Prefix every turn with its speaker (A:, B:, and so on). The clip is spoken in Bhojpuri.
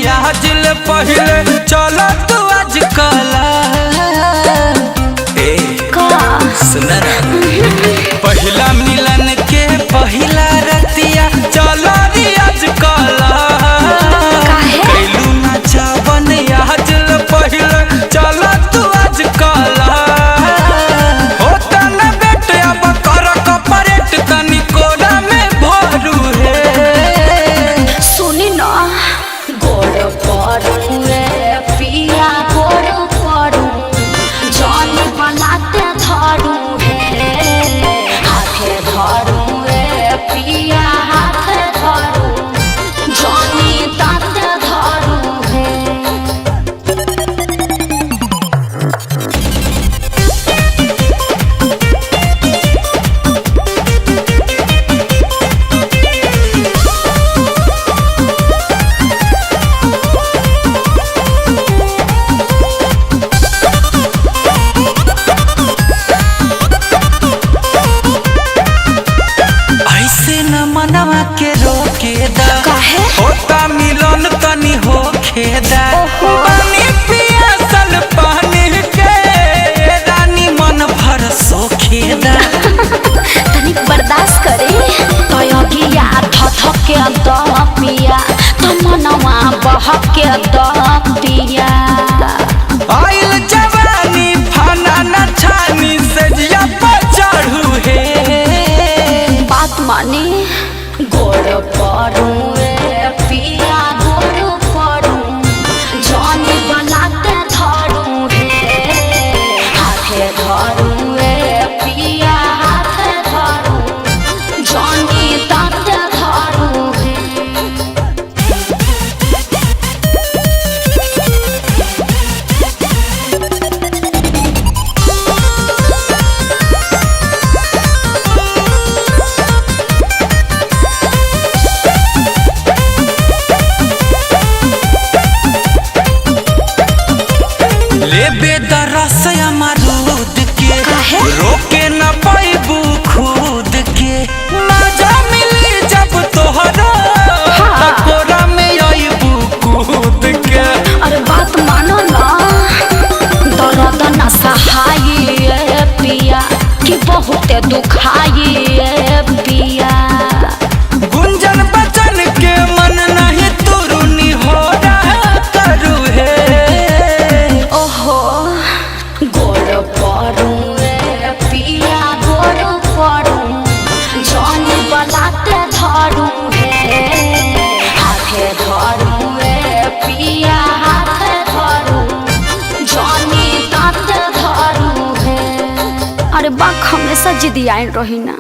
A: आज ले पहले चलो तू आज कला सुना पहला मिलन के पहला रतिया चलो आज कला कैलू ना चावन आज ले पहले चलो तू आज कला होता ना बेटे अब कर कपरेट तनी कोरा में भरू है
B: सुनी ना गोड़ पड़ू रे पिया गोड़ पड़ू जान बनाते धरू है हाथे धरू रे पिया हाथे धरू जानी ताते धरू है
A: मनवा के रोके दा होता मिलन तनी हो खेदा पानी पिया सल पानी के रानी मन भर सोखेदा
B: तनी बर्दाश्त करे तो योगिया धक के द पिया तो मनवा बह के द पिया
A: आइल जवानी फाना न छानी से जिया पर चढ़ू है
B: बात मानी गोड़ पड़ू रे पिया गोड़ पड़ू जानी बनाते धरू है हाथे धरू रे पिया हाथे धरू जानी ताते धरू है
A: लेबे दरस अमरूद के रोके न पाइबू खुद के मजा मिली जब तोहरा कोरा में आइबू कूद के
B: अरे बात मानो ना दर्द न सहाय पिया कि बहुत दुखाई पिया
A: गुंजन बचन के मन नहीं तुरुनी हो रहा करू है
B: ओहो गोड़ पड़ू रे पिया गोड़ पड़ू जानी बनाते धरू है हाथे धरू रे पिया हाथे धरू जानी ताते धरू है अरे बाक हमेशा जिदियान रही ना।